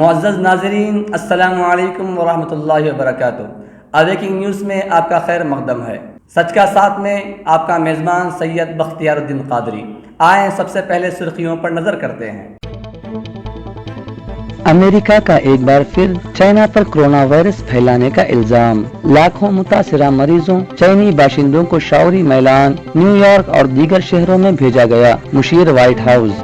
معزز ناظرین، السلام علیکم ورحمۃ اللہ وبرکاتہ۔ اویکنگ نیوز میں آپ کا خیر مقدم ہے۔ سچ کا ساتھ میں آپ کا میزبان سید بختیار الدین قادری۔ آئیں سب سے پہلے سرخیوں پر نظر کرتے ہیں۔ امریکہ کا ایک بار پھر چائنا پر کرونا وائرس پھیلانے کا الزام، لاکھوں متاثرہ مریضوں چینی باشندوں کو شعوری میلان نیو یارک اور دیگر شہروں میں بھیجا گیا، مشیر وائٹ ہاؤس۔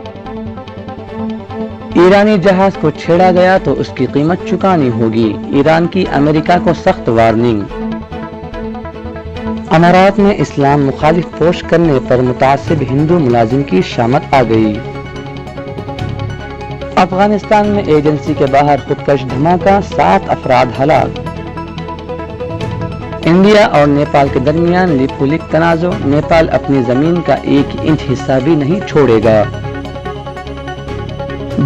ایرانی جہاز کو چھیڑا گیا تو اس کی قیمت چکانی ہوگی، ایران کی امریکہ کو سخت وارننگ۔ امارات میں اسلام مخالف پوسٹ کرنے پر متعصب ہندو ملازم کی شامت آ گئی۔ افغانستان میں ایجنسی کے باہر خودکش دھماکہ، 7 افراد ہلاک۔ انڈیا اور نیپال کے درمیان لپولک تنازع، نیپال اپنی زمین کا 1 انچ حصہ بھی نہیں چھوڑے گا۔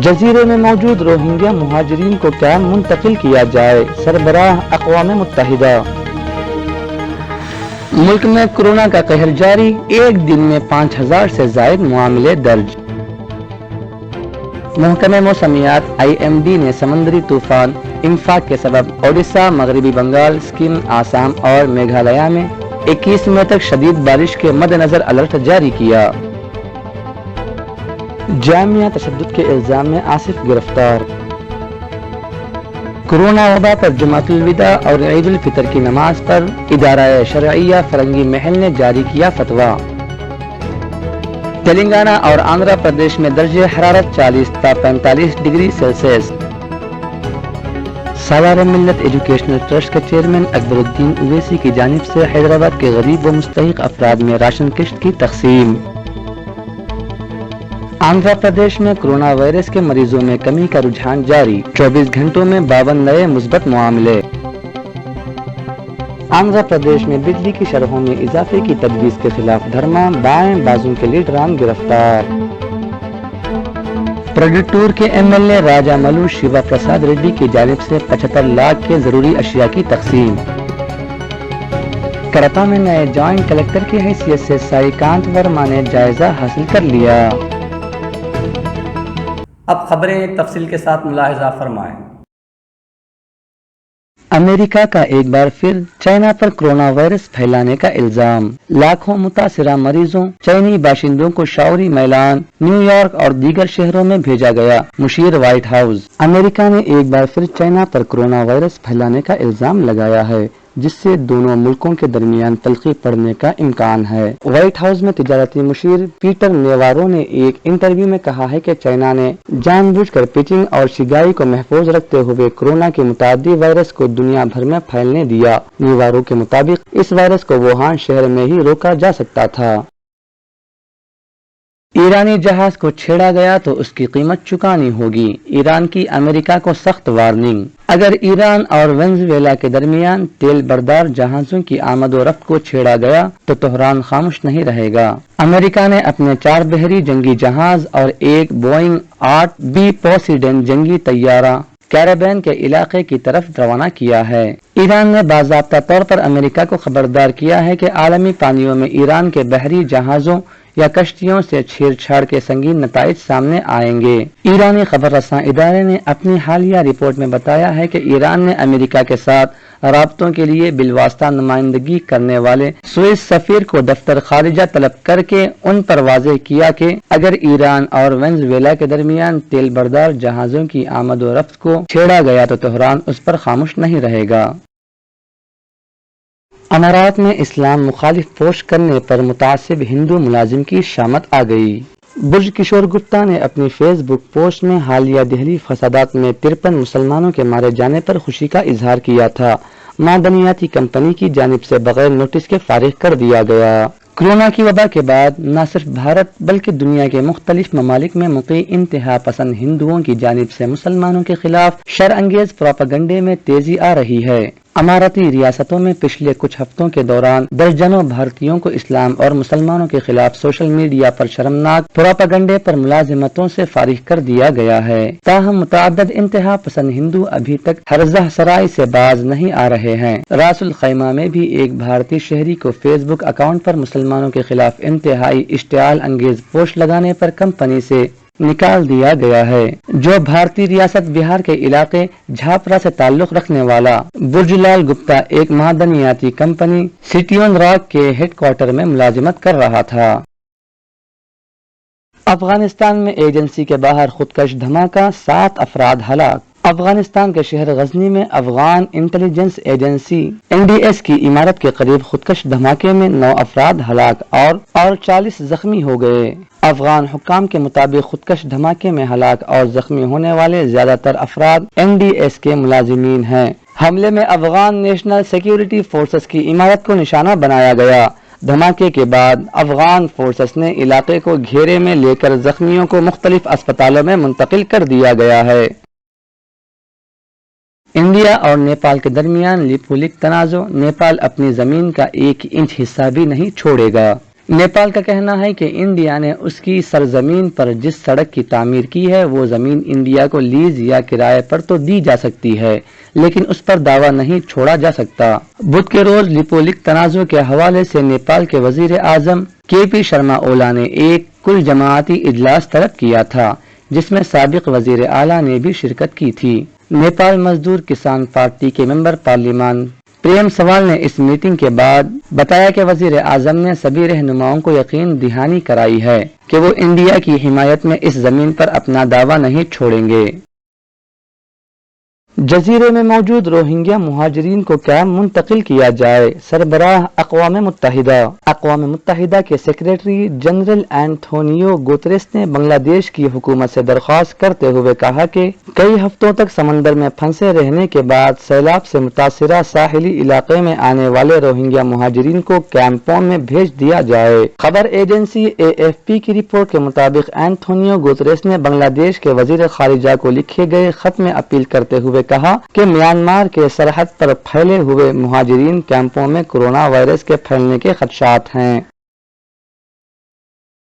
جزیرے میں موجود روہنگیا مہاجرین کو کیا منتقل کیا جائے، سربراہ اقوام متحدہ۔ ملک میں کورونا کا قہر جاری، ایک دن میں 5000 سے زائد معاملے درج۔ محکمہ موسمیات IMD نے سمندری طوفان امفاق کے سبب اوڈیشہ، مغربی بنگال، سکم، آسام اور میگھالیہ میں 21 مئی تک شدید بارش کے مد نظر الرٹ جاری کیا۔ جامعہ تشدد کے الزام میں آصف گرفتار۔ کورونا وبا پر جمعۃ الوداع اور عید الفطر کی نماز پر ادارہ شرعیہ فرنگی محل نے جاری کیا فتویٰ۔ تلنگانہ اور آندھرا پردیش میں درجہ حرارت 40 تا 45 degree Celsius. Salar Millat educational trust کے چیئرمین اکبر الدین اویسی کی جانب سے حیدرآباد کے غریب و مستحق افراد میں راشن کشت کی تقسیم۔ آندھرا پردیش میں کرونا وائرس کے مریضوں میں کمی کا رجحان جاری، 24 گھنٹوں میں 52 نئے مثبت معاملے۔ آندھرا پردیش میں بجلی کی شرحوں میں اضافے کی تجویز کے خلاف دھرنا، بائیں بازو کے لیڈران گرفتار۔ پرگٹور کے MLA راجا ملو شیوا پرساد ریڈی کی جانب سے 75 لاکھ کے ضروری اشیاء کی تقسیم۔ کرپا میں نئے جوائنٹ کلکٹر کی حیثیت سے سائی کانت ورما نے جائزہ حاصل کر لیا۔ اب خبریں تفصیل کے ساتھ ملاحظہ فرمائیں۔ امریکہ کا ایک بار پھر چائنا پر کرونا وائرس پھیلانے کا الزام، لاکھوں متاثرہ مریضوں چینی باشندوں کو شعوری میلان نیو یارک اور دیگر شہروں میں بھیجا گیا، مشیر وائٹ ہاؤس۔ امریکہ نے ایک بار پھر چائنا پر کرونا وائرس پھیلانے کا الزام لگایا ہے، جس سے دونوں ملکوں کے درمیان تلخی پڑنے کا امکان ہے۔ وائٹ ہاؤس میں تجارتی مشیر پیٹر نیوارو نے ایک انٹرویو میں کہا ہے کہ چائنا نے جان بوجھ کر پیکنگ اور شنگھائی کو محفوظ رکھتے ہوئے کورونا کے متعدی وائرس کو دنیا بھر میں پھیلنے دیا۔ نیوارو کے مطابق اس وائرس کو ووہان شہر میں ہی روکا جا سکتا تھا۔ ایرانی جہاز کو چھیڑا گیا تو اس کی قیمت چکانی ہوگی، ایران کی امریکہ کو سخت وارننگ۔ اگر ایران اور وینزویلا کے درمیان تیل بردار جہازوں کی آمد و رفت کو چھیڑا گیا تو تہران خاموش نہیں رہے گا۔ امریکہ نے اپنے 4 بحری جنگی جہاز اور ایک بوئنگ 8B پوسیڈن جنگی طیارہ کیریبین کے علاقے کی طرف روانہ کیا ہے۔ ایران نے باضابطہ طور پر امریکہ کو خبردار کیا ہے کہ عالمی پانیوں میں ایران کے بحری جہازوں یا کشتیوں سے چھیڑ چھاڑ کے سنگین نتائج سامنے آئیں گے۔ ایرانی خبر رساں ادارے نے اپنی حالیہ رپورٹ میں بتایا ہے کہ ایران نے امریکہ کے ساتھ رابطوں کے لیے بالواسطہ نمائندگی کرنے والے سوئس سفیر کو دفتر خارجہ طلب کر کے ان پر واضح کیا کہ اگر ایران اور وینزویلا کے درمیان تیل بردار جہازوں کی آمد و رفت کو چھیڑا گیا تو تہران اس پر خاموش نہیں رہے گا۔ امارات میں اسلام مخالف پوسٹ کرنے پر متعصب ہندو ملازم کی شامت آ گئی۔ برج کشور گپتا نے اپنی فیس بک پوسٹ میں حالیہ دہلی فسادات میں 53 مسلمانوں کے مارے جانے پر خوشی کا اظہار کیا تھا۔ معدنیاتی کمپنی کی جانب سے بغیر نوٹس کے فارغ کر دیا گیا۔ کورونا کی وبا کے بعد نہ صرف بھارت بلکہ دنیا کے مختلف ممالک میں مقیم انتہا پسند ہندوؤں کی جانب سے مسلمانوں کے خلاف شر انگیز پروپیگنڈے میں تیزی آ رہی ہے۔ اماراتی ریاستوں میں پچھلے کچھ ہفتوں کے دوران درجنوں بھارتیوں کو اسلام اور مسلمانوں کے خلاف سوشل میڈیا پر شرمناک پروپیگنڈے پر ملازمتوں سے فارغ کر دیا گیا ہے۔ تاہم متعدد انتہا پسند ہندو ابھی تک ہرزہ سرائی سے باز نہیں آ رہے ہیں۔ راس الخیمہ میں بھی ایک بھارتی شہری کو فیس بک اکاؤنٹ پر مسلمانوں کے خلاف انتہائی اشتعال انگیز پوسٹ لگانے پر کمپنی سے نکال دیا گیا ہے، جو بھارتی ریاست بہار کے علاقے جھاپرا سے تعلق رکھنے والا برج لال گپتا ایک معدنیاتی کمپنی سٹیون راک کے ہیڈ کوارٹر میں ملازمت کر رہا تھا۔ افغانستان میں ایجنسی کے باہر خودکش دھماکہ، 7 افراد ہلاک۔ افغانستان کے شہر غزنی میں افغان انٹیلیجنس ایجنسی NDS کی عمارت کے قریب خودکش دھماکے میں 9 افراد ہلاک اور 40 زخمی ہو گئے۔ افغان حکام کے مطابق خودکش دھماکے میں ہلاک اور زخمی ہونے والے زیادہ تر افراد NDS کے ملازمین ہیں۔ حملے میں افغان نیشنل سیکیورٹی فورسز کی عمارت کو نشانہ بنایا گیا۔ دھماکے کے بعد افغان فورسز نے علاقے کو گھیرے میں لے کر زخمیوں کو مختلف اسپتالوں میں منتقل کر دیا گیا ہے۔ انڈیا اور نیپال کے درمیان لیپولک تنازع، نیپال اپنی زمین کا 1 انچ حصہ بھی نہیں چھوڑے گا۔ نیپال کا کہنا ہے کہ انڈیا نے اس کی سرزمین پر جس سڑک کی تعمیر کی ہے وہ زمین انڈیا کو لیز یا کرائے پر تو دی جا سکتی ہے، لیکن اس پر دعویٰ نہیں چھوڑا جا سکتا۔ بدھ کے روز لیپولک تنازع کے حوالے سے نیپال کے وزیر اعظم KP شرما اولی نے ایک کل جماعتی اجلاس طلب کیا تھا، جس میں سابق وزیر اعلیٰ نے بھی شرکت کی تھی۔ نیپال مزدور کسان پارٹی کے ممبر پارلیمان پریم سوال نے اس میٹنگ کے بعد بتایا کہ وزیر اعظم نے سبھی رہنماؤں کو یقین دہانی کرائی ہے کہ وہ انڈیا کی حمایت میں اس زمین پر اپنا دعویٰ نہیں چھوڑیں گے۔ جزیرے میں موجود روہنگیا مہاجرین کو کیمپ منتقل کیا جائے، سربراہ اقوام متحدہ کے سیکریٹری جنرل اینٹونیو گوتریس نے بنگلہ دیش کی حکومت سے درخواست کرتے ہوئے کہا کہ کئی ہفتوں تک سمندر میں پھنسے رہنے کے بعد سیلاب سے متاثرہ ساحلی علاقے میں آنے والے روہنگیا مہاجرین کو کیمپوں میں بھیج دیا جائے۔ خبر ایجنسی AFP کی رپورٹ کے مطابق اینٹونیو گوتریس نے بنگلہ دیش کے وزیر خارجہ کو لکھے گئے خط میں اپیل کرتے ہوئے کہا کہ میانمار کے سرحد پر پھیلے ہوئے مہاجرین کیمپوں میں کورونا وائرس کے پھیلنے کے خدشات ہیں۔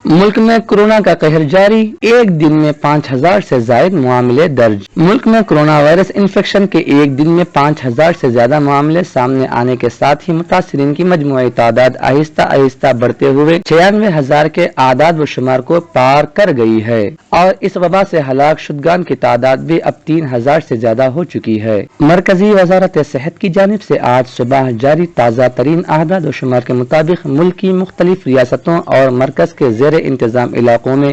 ملک میں کورونا کا قہر جاری، ایک دن میں 5000 سے زائد معاملے درج۔ ملک میں کورونا وائرس انفیکشن کے ایک دن میں 5000 سے زیادہ معاملے سامنے آنے کے ساتھ ہی متاثرین کی مجموعی تعداد آہستہ آہستہ بڑھتے ہوئے 96,000 کے اعداد و شمار کو پار کر گئی ہے، اور اس وبا سے ہلاک شدگان کی تعداد بھی اب 3000 سے زیادہ ہو چکی ہے۔ مرکزی وزارت صحت کی جانب سے آج صبح جاری تازہ ترین اعداد و شمار کے مطابق ملک کی مختلف ریاستوں اور مرکز کے زیر انتظام علاقوں میں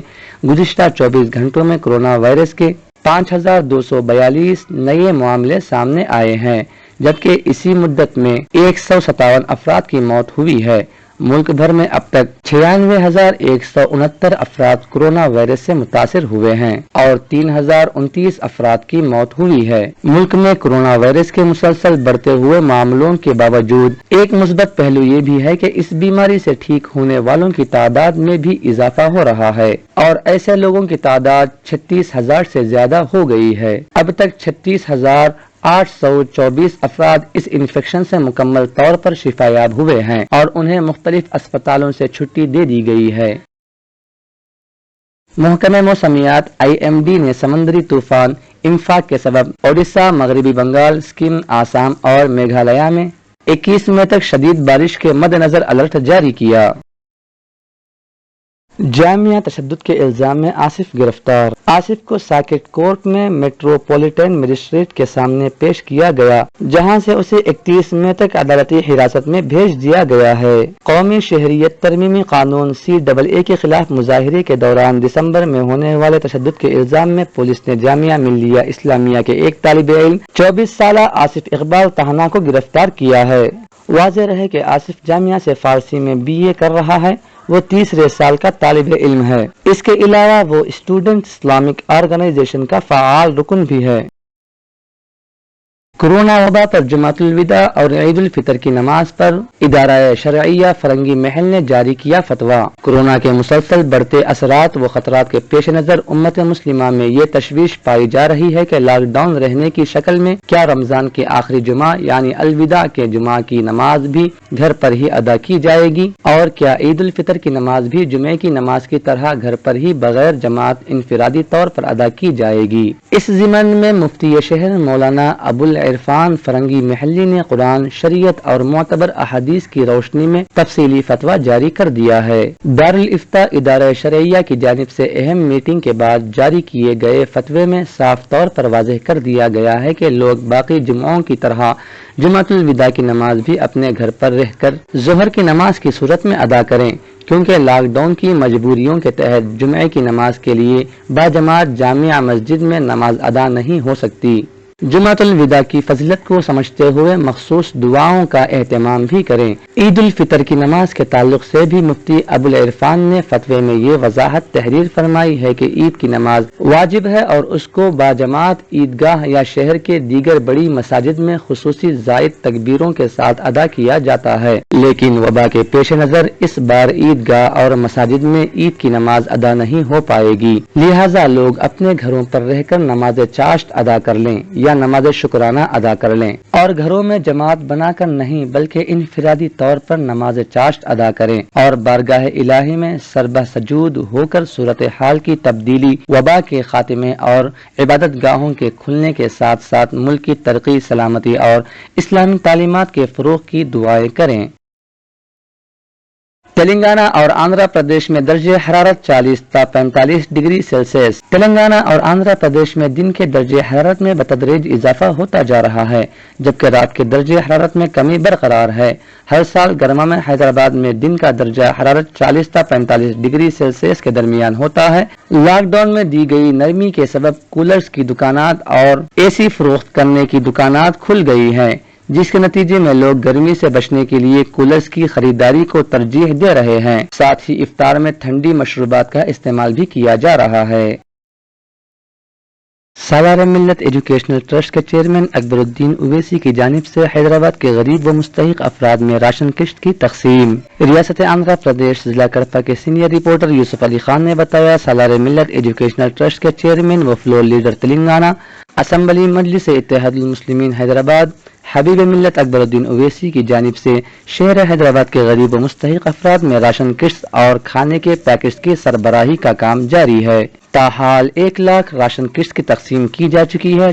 گزشتہ 24 گھنٹوں میں کورونا وائرس کے 5242 نئے معاملے سامنے آئے ہیں، جبکہ اسی مدت میں 157 افراد کی موت ہوئی ہے۔ ملک بھر میں اب تک 96,169 افراد کورونا وائرس سے متاثر ہوئے ہیں اور 3029 افراد کی موت ہوئی ہے۔ ملک میں کورونا وائرس کے مسلسل بڑھتے ہوئے معاملوں کے باوجود ایک مثبت پہلو یہ بھی ہے کہ اس بیماری سے ٹھیک ہونے والوں کی تعداد میں بھی اضافہ ہو رہا ہے اور ایسے لوگوں کی تعداد 36,000 سے زیادہ ہو گئی ہے۔ اب تک 36,824 افراد اس انفیکشن سے مکمل طور پر شفا یاب ہوئے ہیں اور انہیں مختلف اسپتالوں سے چھٹی دے دی گئی ہے۔ محکمہ موسمیات IMD نے سمندری طوفان امفاق کے سبب اوڈیشہ، مغربی بنگال، سکم، آسام اور میگھالیہ میں 21 مئی تک شدید بارش کے مد نظر الرٹ جاری کیا۔ جامعہ تشدد کے الزام میں آصف گرفتار۔ آصف کو ساکٹ کورٹ میں میٹروپولیٹن مجسٹریٹ کے سامنے پیش کیا گیا، جہاں سے اسے 31 مئی تک عدالتی حراست میں بھیج دیا گیا ہے۔ قومی شہریت ترمیمی قانون CAA کے خلاف مظاہرے کے دوران دسمبر میں ہونے والے تشدد کے الزام میں پولیس نے جامعہ ملیہ اسلامیہ کے ایک طالب علم 24 سالہ آصف اقبال تہنا کو گرفتار کیا ہے۔ واضح رہے کہ آصف جامعہ سے فارسی میں BA کر رہا ہے۔ وہ تیسرے سال کا طالب علم ہے۔ اس کے علاوہ وہ اسٹوڈنٹ اسلامک آرگنائزیشن کا فعال رکن بھی ہے۔ کورونا وبا پر جمعۃ الوداع اور عید الفطر کی نماز پر ادارہ شرعیہ فرنگی محل نے جاری کیا فتویٰ۔ کورونا کے مسلسل بڑھتے اثرات و خطرات کے پیش نظر امت مسلمہ میں یہ تشویش پائی جا رہی ہے کہ لاک ڈاؤن رہنے کی شکل میں کیا رمضان کے آخری جمعہ یعنی الوداع کے جمعہ کی نماز بھی گھر پر ہی ادا کی جائے گی، اور کیا عید الفطر کی نماز بھی جمعے کی نماز کی طرح گھر پر ہی بغیر جماعت انفرادی طور پر ادا کی جائے گی۔ اس ضمن میں مفتی شہر مولانا ابو عرفان فرنگی محلی نے قرآن، شریعت اور معتبر احادیث کی روشنی میں تفصیلی فتویٰ جاری کر دیا ہے۔ دارالافتاء ادارہ شرعیہ کی جانب سے اہم میٹنگ کے بعد جاری کیے گئے فتوے میں صاف طور پر واضح کر دیا گیا ہے کہ لوگ باقی جمعوں کی طرح جمعۃ الوداع کی نماز بھی اپنے گھر پر رہ کر ظہر کی نماز کی صورت میں ادا کریں، کیونکہ لاک ڈاؤن کی مجبوریوں کے تحت جمعے کی نماز کے لیے باجماعت جامع مسجد میں نماز ادا نہیں ہو سکتی۔ جمعۃ الوداع کی فضیلت کو سمجھتے ہوئے مخصوص دعاؤں کا اہتمام بھی کریں۔ عید الفطر کی نماز کے تعلق سے بھی مفتی ابوالعرفان نے فتوے میں یہ وضاحت تحریر فرمائی ہے کہ عید کی نماز واجب ہے اور اس کو باجماعت عیدگاہ یا شہر کے دیگر بڑی مساجد میں خصوصی زائد تکبیروں کے ساتھ ادا کیا جاتا ہے، لیکن وبا کے پیش نظر اس بار عیدگاہ اور مساجد میں عید کی نماز ادا نہیں ہو پائے گی، لہٰذا لوگ اپنے گھروں پر رہ کر نماز چاشت ادا کر لیں یا نماز شکرانہ ادا کر لیں، اور گھروں میں جماعت بنا کر نہیں بلکہ انفرادی طور پر نماز چاشت ادا کریں اور بارگاہ الہی میں سربہ سجود ہو کر صورتحال کی تبدیلی، وبا کے خاتمے اور عبادت گاہوں کے کھلنے کے ساتھ ساتھ ملک کی ترقی، سلامتی اور اسلامی تعلیمات کے فروغ کی دعائیں کریں۔ تلنگانہ اور آندھرا پردیش میں درجہ حرارت 40 تا 45 ڈگری سیلسیس۔ تلنگانہ اور آندھرا پردیش میں دن کے درجہ حرارت میں بتدریج اضافہ ہوتا جا رہا ہے، جبکہ رات کے درجہ حرارت میں کمی برقرار ہے۔ ہر سال گرما میں حیدرآباد میں دن کا درجہ حرارت 40 تا 45 ڈگری سیلسیس کے درمیان ہوتا ہے۔ لاک ڈاؤن میں دی گئی نرمی کے سبب کولرز کی دکانات اور اے سی فروخت کرنے کی دکانات کھل گئی ہیں، جس کے نتیجے میں لوگ گرمی سے بچنے کے لیے کولرز کی خریداری کو ترجیح دے رہے ہیں۔ ساتھ ہی افطار میں ٹھنڈی مشروبات کا استعمال بھی کیا جا رہا ہے۔ سالار ملت ایجوکیشنل ٹرسٹ کے چیئرمین اکبر الدین اویسی کی جانب سے حیدرآباد کے غریب و مستحق افراد میں راشن قسط کی تقسیم۔ ریاست آندھرا پردیش ضلع کڑپا کے سینئر رپورٹر یوسف علی خان نے بتایا، سالار ملت ایجوکیشنل ٹرسٹ کے چیئرمین و فلور لیڈر تلنگانہ اسمبلی مجلس اتحاد المسلمین حیدرآباد حبیب ملت اکبر الدین اویسی کی جانب سے شہر حیدرآباد کے غریب و مستحق افراد میں راشن قسط اور کھانے کے پیکٹس کی سربراہی کا کام جاری ہے۔ تاحال 1 لاکھ راشن قسط کی تقسیم کی جا چکی ہے،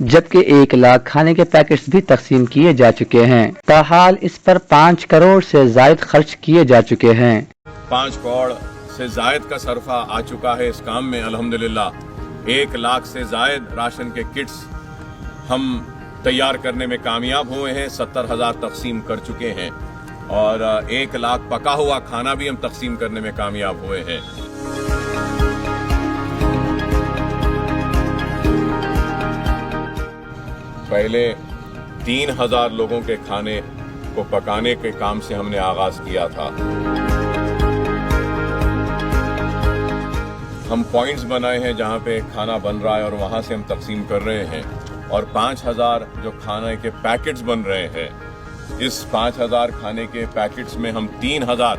جبکہ 1 لاکھ کھانے کے پیکٹس بھی تقسیم کیے جا چکے ہیں۔ تاحال اس پر 5 کروڑ سے زائد خرچ کیے جا چکے ہیں۔ 5 کروڑ سے زائد کا صرفہ آ چکا ہے اس کام میں الحمدللہ۔ 1 لاکھ سے زائد راشن کے کٹس ہم تیار کرنے میں کامیاب ہوئے ہیں، 70,000 تقسیم کر چکے ہیں، اور 1 لاکھ پکا ہوا کھانا بھی ہم تقسیم کرنے میں کامیاب ہوئے ہیں۔ پہلے 3,000 لوگوں کے کھانے کو پکانے کے کام سے ہم نے آغاز کیا تھا۔ ہم پوائنٹس بنائے ہیں جہاں پہ کھانا بن رہا ہے اور وہاں سے ہم تقسیم کر رہے ہیں، اور 5,000 جو کھانے کے پیکٹس بن رہے ہیں، اس 5,000 کھانے کے پیکٹس میں ہم 3,000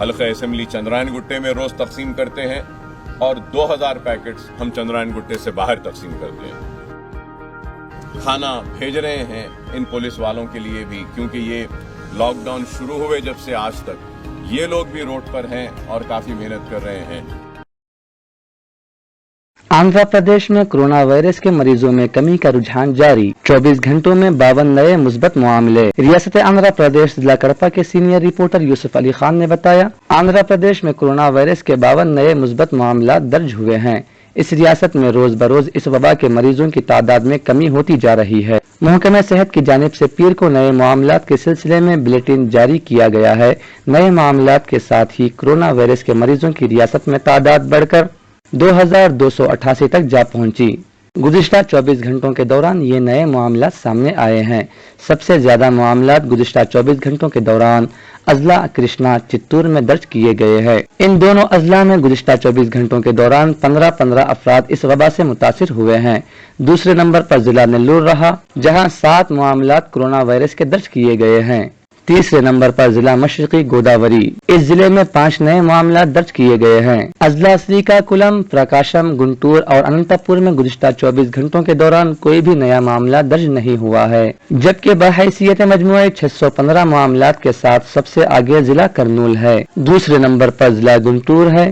حلقہ اسمبلی چندرائن گٹے میں روز تقسیم کرتے ہیں، اور 2,000 پیکٹس ہم چندرائن گٹے سے باہر تقسیم کرتے ہیں۔ کھانا بھیج رہے ہیں ان پولیس والوں کے لیے بھی، کیونکہ یہ لاک ڈاؤن شروع ہوئے جب سے آج تک یہ لوگ بھی روڈ پر ہیں اور کافی محنت کر رہے ہیں۔ آندھرا پردیش میں کرونا وائرس کے مریضوں میں کمی کا رجحان جاری، 24 گھنٹوں میں 52 نئے مثبت معاملے۔ ریاست آندھرا پردیش ضلع کڑپا کے سینئر رپورٹر یوسف علی خان نے بتایا، آندھرا پردیش میں کرونا وائرس کے 52 نئے مثبت معاملات درج ہوئے ہیں۔ اس ریاست میں روز بروز اس وبا کے مریضوں کی تعداد میں کمی ہوتی جا رہی ہے۔ محکمہ صحت کی جانب سے پیر کو نئے معاملات کے سلسلے میں بلیٹن جاری کیا گیا ہے۔ نئے معاملات کے ساتھ ہی کرونا وائرس کے مریضوں کی ریاست میں تعداد بڑھ کر 2,288 تک جا پہنچی۔ گزشتہ 24 گھنٹوں کے دوران یہ نئے معاملات سامنے آئے ہیں۔ سب سے زیادہ معاملات گزشتہ 24 گھنٹوں کے دوران اضلاع کرشنا چتور میں درج کیے گئے ہیں۔ ان دونوں اضلاع میں گزشتہ 24 گھنٹوں کے دوران 15 افراد اس وبا سے متاثر ہوئے ہیں۔ دوسرے نمبر پر ضلع نیلور رہا، جہاں 7 معاملات کرونا وائرس کے درج کیے گئے ہیں۔ تیسرے نمبر پر ضلع مشرقی گوداوری، اس ضلع میں 5 نئے معاملات درج کیے گئے ہیں۔ اضلاع سریکا کولم، پرکاشم، گنٹور اور اننتا پور میں گزشتہ 24 گھنٹوں کے دوران کوئی بھی نیا معاملہ درج نہیں ہوا ہے، جبکہ بحیثیت مجموعے 615 معاملات کے ساتھ سب سے آگے ضلع کرنول ہے۔ دوسرے نمبر پر ضلع گنٹور ہے،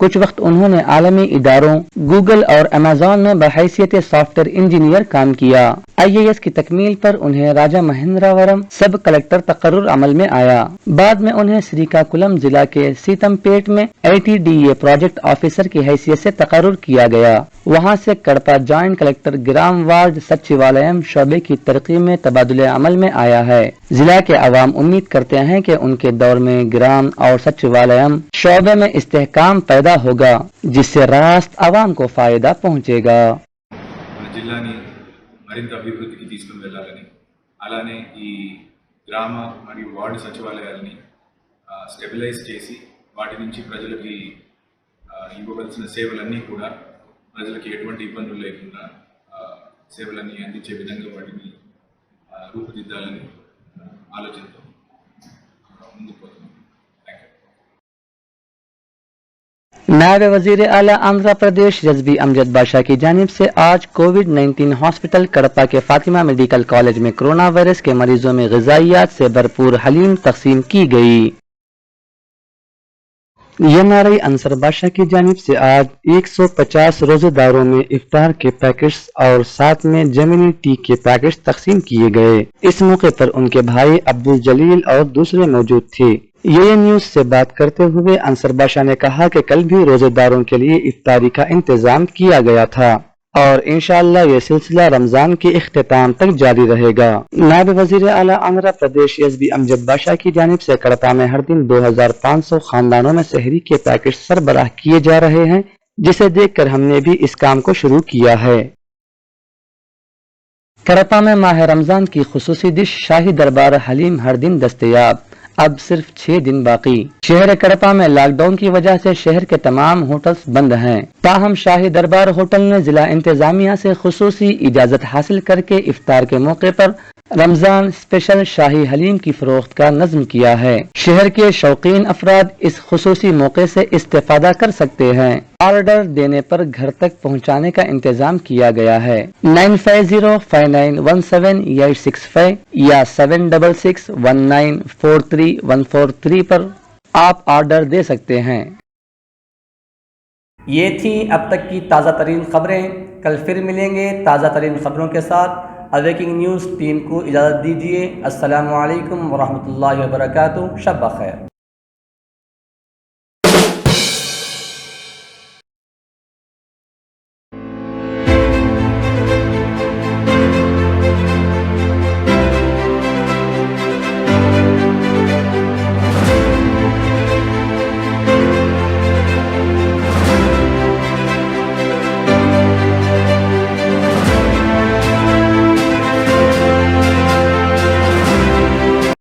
کچھ وقت انہوں نے عالمی اداروں گوگل اور امیزون میں بحیثیت سافٹ ویئر انجینئر کام کیا۔ IAS کی تکمیل پر انہیں راجہ مہندراورم سب کلکٹر تقرر عمل میں آیا۔ بعد میں انہیں سریکاکولم ضلع کے سیتم پیٹ میں ATDA پروجیکٹ آفیسر کی حیثیت سے تقرر کیا گیا۔ وہاں سے کڑپا جوائنٹ کلکٹر گرام وارڈ سچیوالیم شعبے کی ترقی میں تبادلہ عمل میں آیا ہے۔ ضلع کے عوام امید کرتے ہیں کہ ان کے دور میں گرام اور سچیوالیم شعبے میں استحکام پیدا ہوگا، جس سے راست عوام کو ఫాయిదా పహుంచేగా। మన జిల్లాని మరింత అభివృద్ధికి తీసుకుని వెళ్ళాలని, అలానే ఈ గ్రామ మరియు వార్డు సచివాలయాలని స్టెబిలైజ్ చేసి వాటి నుంచి ప్రజలకి ఇవ్వవలసిన సేవలన్నీ కూడా ప్రజలకి ఎటువంటి ఇబ్బందులు లేకుండా సేవలన్నీ అందించే విధంగా వాటిని రూపుదిద్దాలని ఆలోచనతో ముందుకు పోతున్నాం। نائب وزیر اعلیٰ آندھرا پردیش جزبی امجد بادشاہ کی جانب سے آج کووڈ-19 ہاسپٹل کڑپا کے فاطمہ میڈیکل کالج میں کرونا وائرس کے مریضوں میں غذائیات سے بھرپور حلیم تقسیم کی گئی۔ MRI انصر بادشاہ کی جانب سے آج 150 روزے داروں میں افطار کے پیکٹس اور ساتھ میں جیمنی ٹی کے پیکٹس تقسیم کیے گئے۔ اس موقع پر ان کے بھائی عبدالجلیل اور دوسرے موجود تھے۔ یہ نیوز سے بات کرتے ہوئے انصر بادشاہ نے کہا کہ کل بھی روزے داروں کے لیے افطاری کا انتظام کیا گیا تھا اور انشاءاللہ یہ سلسلہ رمضان کے اختتام تک جاری رہے گا۔ نائب وزیر اعلیٰ آندھرا پردیش جزبی امجد بادشاہ کی جانب سے کڑپا میں ہر دن 2500 خاندانوں میں سحری کے پیکٹ سربراہ کیے جا رہے ہیں، جسے دیکھ کر ہم نے بھی اس کام کو شروع کیا ہے۔ کڑپا میں ماہ رمضان کی خصوصی ڈش شاہی دربار حلیم ہر دن دستیاب، اب صرف 6 دن باقی۔ شہر کڑپا میں لاک ڈاؤن کی وجہ سے شہر کے تمام ہوٹلز بند ہیں، تاہم شاہی دربار ہوٹل نے ضلع انتظامیہ سے خصوصی اجازت حاصل کر کے افطار کے موقع پر رمضان اسپیشل شاہی حلیم کی فروخت کا نظم کیا ہے۔ شہر کے شوقین افراد اس خصوصی موقع سے استفادہ کر سکتے ہیں۔ آرڈر دینے پر گھر تک پہنچانے کا انتظام کیا گیا ہے۔ 9505917865 یا 7661943143 پر آپ آرڈر دے سکتے ہیں۔ یہ تھی اب تک کی تازہ ترین خبریں۔ کل پھر ملیں گے تازہ ترین خبروں کے ساتھ۔ اویکنگ نیوز ٹیم کو اجازت دیجیے۔ السلام علیکم ورحمۃ اللہ وبرکاتہ۔ شب بخیر۔